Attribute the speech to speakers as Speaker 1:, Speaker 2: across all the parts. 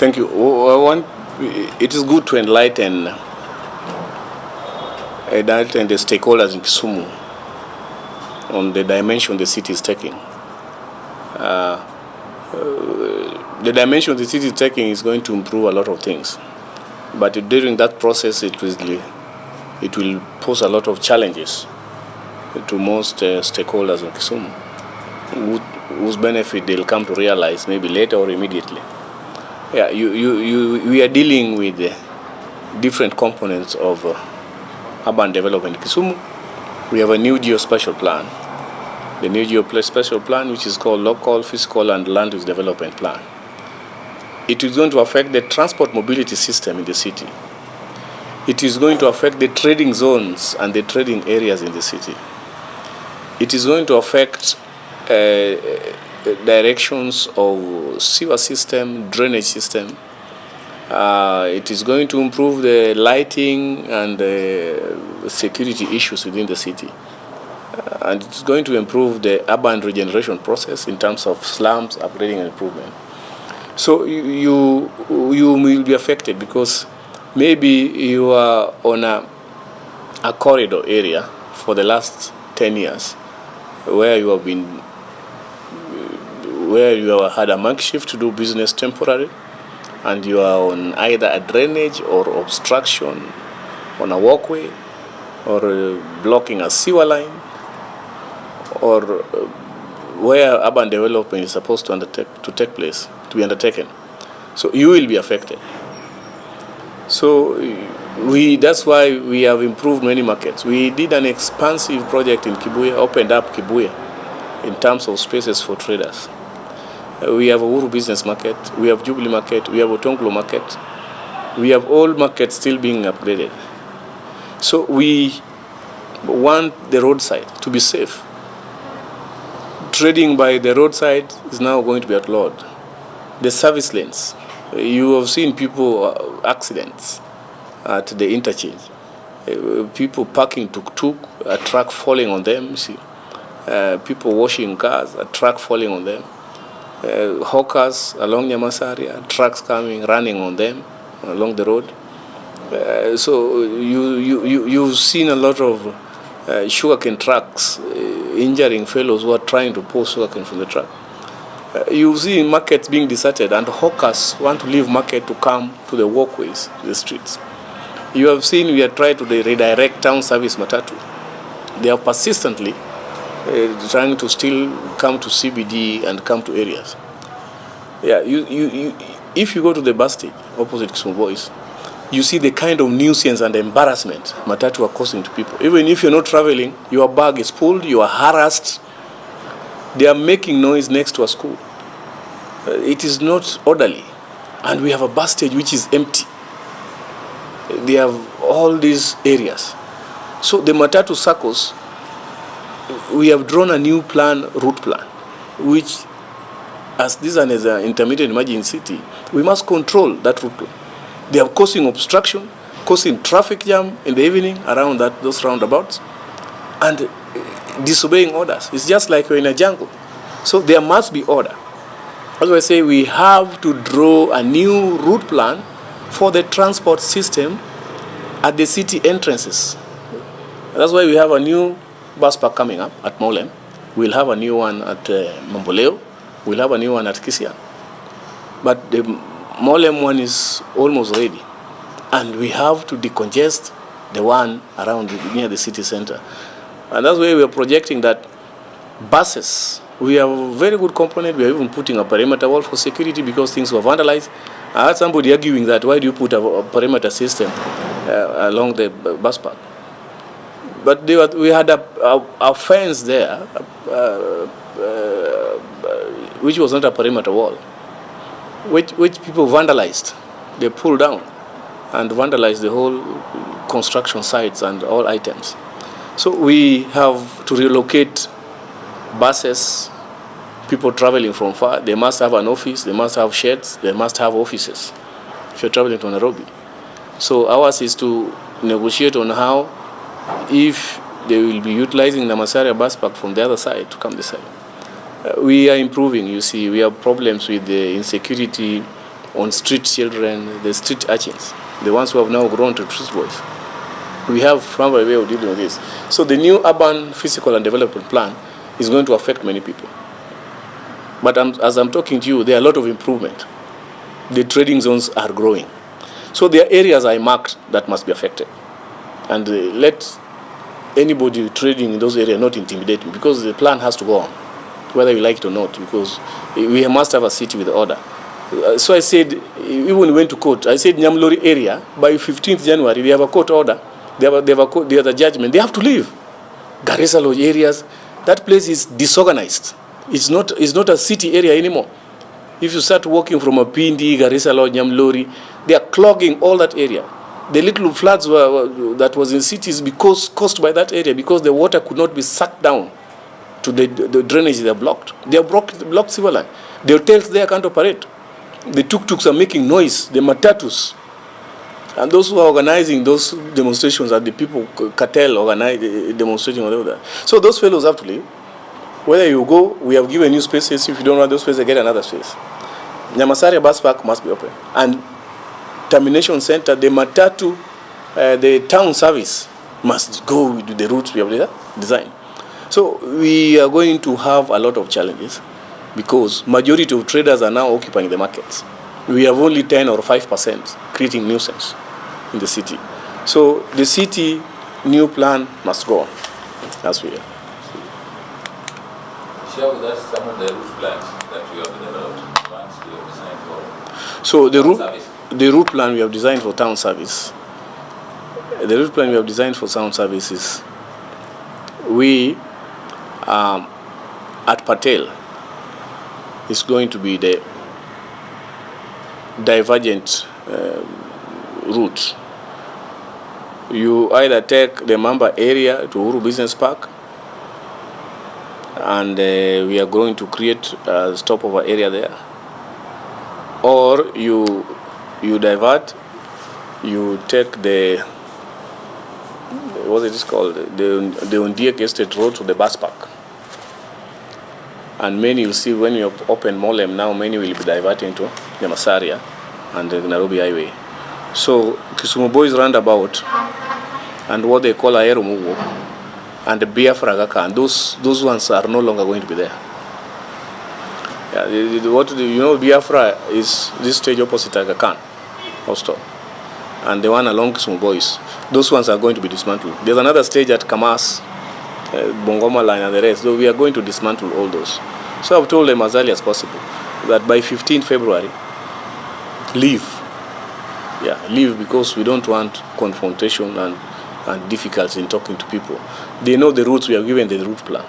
Speaker 1: Thank you. It is good to enlighten the stakeholders in Kisumu on the dimension the city is taking. The dimension the city is taking is going to improve a lot of things, but during that process, it will pose a lot of challenges to most stakeholders in Kisumu, whose benefit they'll come to realize maybe later or immediately. Yeah, we are dealing with different components of urban development in Kisumu. We have a new geospatial plan, the new geospatial plan, which is called Local, Physical, and Land Use Development Plan. It is going to affect the transport mobility system in the city. It is going to affect the trading zones and the trading areas in the city. It is going to affect directions of sewer system, drainage system. It is going to improve the lighting and security issues within the city. And it's going to improve the urban regeneration process in terms of slums, upgrading and improvement. So you will be affected because maybe you are on a corridor area for the last 10 years where you have had a makeshift to do business temporary, and you are on either a drainage or obstruction on a walkway, or blocking a sewer line, or where urban development is supposed to take place, to be undertaken. So you will be affected. So that's why we have improved many markets. We did an expansive project in Kibuye, opened up Kibuye in terms of spaces for traders. We have a Uhuru Business Market, we have Jubilee Market, we have Otonglo Market. We have all markets still being upgraded. So we want the roadside to be safe. Trading by the roadside is now going to be outlawed. The service lanes, you have seen people, accidents at the interchange. People parking tuk-tuk, a truck falling on them, you see. People washing cars, a truck falling on them. Hawkers along Nyamasaria, trucks coming, running on them along the road. So you've seen a lot of sugarcane trucks injuring fellows who are trying to pull sugarcane from the truck. You see markets being deserted, and hawkers want to leave market to come to the walkways, the streets. You have seen we are trying to redirect town service matatu. They are persistently trying to still come to CBD and come to areas. Yeah, if you go to the bus stage opposite Kisumu Boys, you see the kind of nuisance and embarrassment matatu are causing to people. Even if you're not traveling, your bag is pulled, you are harassed. They are making noise next to a school. It is not orderly. And we have a bus stage which is empty. They have all these areas. So the matatu circles, we have drawn a new route plan, which, as this is an intermediate emergency city, we must control that route plan. They are causing obstruction, causing traffic jam in the evening around those roundabouts, and disobeying orders. It's just like you're in a jungle. So there must be order. As I say, we have to draw a new route plan for the transport system at the city entrances. That's why we have a new bus park coming up at Molem. We'll have a new one at Mamboleo. We'll have a new one at Kisia. But the Molem one is almost ready. And we have to decongest the one around near the city center. And that's why we are projecting that buses, we have a very good component. We are even putting a perimeter wall for security because things were vandalized. I had somebody arguing that, why do you put a perimeter system along the bus park? But we had a fence there, which was not a perimeter wall, which people vandalized. They pulled down and vandalized the whole construction sites and all items. So we have to relocate buses, people traveling from far. They must have an office, they must have sheds, they must have offices if you're traveling to Nairobi. So ours is to negotiate on how, if they will be utilizing the Namasaria bus park from the other side to come this side. We are improving, you see. We have problems with the insecurity on street children, the street urchins, the ones who have now grown to street boys. We have from a way of dealing with this. So the new urban physical and development plan is going to affect many people. But as I'm talking to you, there are a lot of improvement. The trading zones are growing. So there are areas I marked that must be affected. And let anybody trading in those areas not intimidate me, because the plan has to go on, whether you like it or not, because we must have a city with order. So I said, even when we went to court, I said Nyamlori area, by 15th January, they have a court order, they have a judgment, they have to leave. Garissa Lodge areas, that place is disorganized. It's not a city area anymore. If you start walking from a Pindi, Garissa Lodge, Nyamlori, they are clogging all that area. The little floods that was in cities because caused by that area, because the water could not be sucked down to the drainage. They are blocked. They are blocked civil line. The hotels there can't operate. The tuk-tuks are making noise. The matatus. And those who are organizing those demonstrations are the people, cartel organize demonstrating, whatever that. So those fellows have to leave. Whether you go, we have given you spaces. If you don't want those spaces, get another space. Nyamasaria bus park must be open. And termination center, the matatu, the town service must go with the routes we have designed. So we are going to have a lot of challenges because majority of traders are now occupying the markets. We have only 10 or 5% creating nuisance in the city. So the city new plan must go on as we are.
Speaker 2: Share with us some of the route plans that we have developed, plans we have designed for.
Speaker 1: So the route plan we have designed for town service. The route plan we have designed for town services. We at Patel is going to be the divergent route. You either take the Mamba area to Uhuru Business Park, and we are going to create a stopover area there, or you divert, you take the, what it is called, the Ondiek Estate Road to the bus park. And many you'll see when you open Molem now, many will be diverting to Nyamasaria and the Nairobi Highway. So Kisumu Boys roundabout and what they call Aerumugo and the Biafra Gaka, and those ones are no longer going to be there. Yeah, Biafra is this stage opposite Aga Khan hostel, and the one along Kisumu Boys. Those ones are going to be dismantled. There's another stage at Kamas, Bongoma line and the rest, though we are going to dismantle all those. So I've told them as early as possible that by 15th February, leave. Yeah, leave, because we don't want confrontation and difficulty in talking to people. They know the routes, we have given the route plan.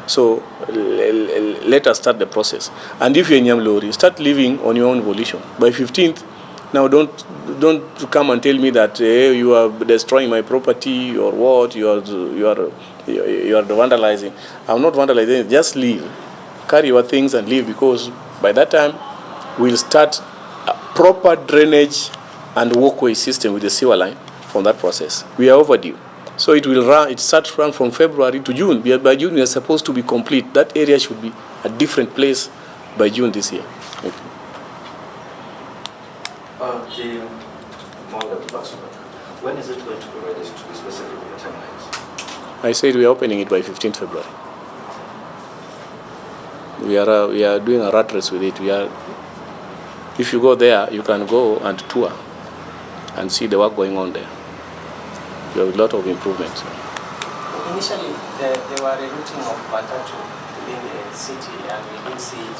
Speaker 1: So let us start the process. And if you're in Nyamlori, start living on your own volition. By 15th, now don't come and tell me that you are destroying my property or what, you are vandalizing. I'm not vandalizing, just leave. Carry your things and leave, because by that time we'll start a proper drainage and walkway system with the sewer line from that process. We are overdue. So it starts run from February to June. By June we are supposed to be complete. That area should be a different place by June this year. Thank you.
Speaker 3: When is it going to be ready to be specifically your timelines?
Speaker 1: I said we are opening it by 15th February. We are doing a rat race with it. If you go there, you can go and tour and see the work going on there. You have a lot of improvements.
Speaker 4: Initially, there were a routing of Matatu within the city, and we didn't see it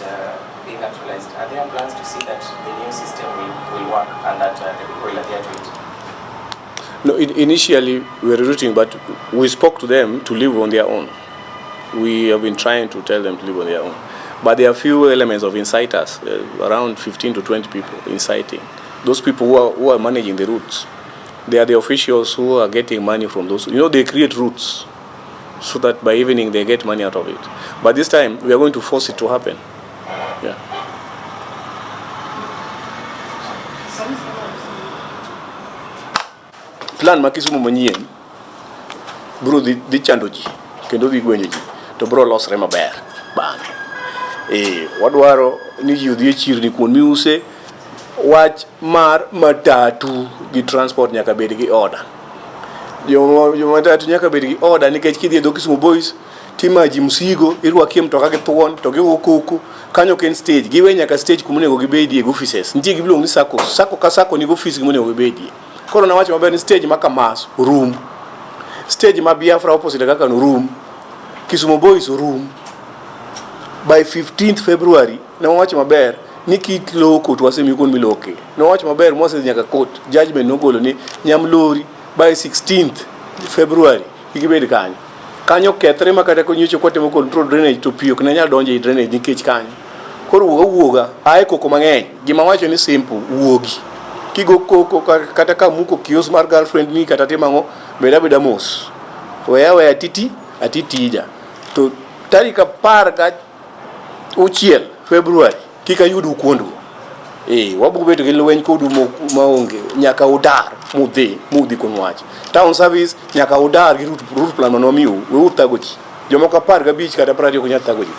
Speaker 4: being actualized. Are there plans to see that the new system will work and that the people will adhere to it?
Speaker 1: No, initially we were routing, but we spoke to them to live on their own. We have been trying to tell them to live on their own. But there are few elements of inciters, around 15 to 20 people inciting. Those people who are managing the routes, they are the officials who are getting money from those. They create routes so that by evening they get money out of it. But this time we are going to force it to happen. Yeah. Plan makisumu manyien bro di chando ji kendo dhi gwenyo ji to bro losre maber bang. Wadwaro ni ji odhi e chirni kuon miuse wach mar matatu gi transport nyaka bed gi order. Jo matatu nyaka bed gi order nikech kidhi e dho Kisumu Boys timaji msigo irwaki mtoka gi thuon to gi koko kanyo ken stage giwe nyaka stage kumonego gibedie offices nitie gibilong ni sako ka sako ni office kumonego gibedie. Koro na wacho maber ni stage ma Kamas room, stage ma Biafra opposite kaka no room, Kisumu Boys room. By 15th February na wacho maber ni kik loko to wasemi kon miloke. Na wacho maber Moses nyaka court judgment no golo ni nyamlori by 16th February igibed kanyo kethre makata ko nyicho kwatemo control drainage to pio na nyal donje drainage nikech kanyo. Koro wuoga ae koko mang'eny gima wacho ni simple wuogi kigo koko kata ka muko kios mar girlfriend ni kata timango beda mos wewe atitija to tarika par ka uchiel February kika yudu kuondo wabugo bedo gi lweny kodu maonge nyaka udar mudhi konwach town service nyaka udar gi route plan manomiu we utagoji jomoko 15 kata 20 ko nyathagoji.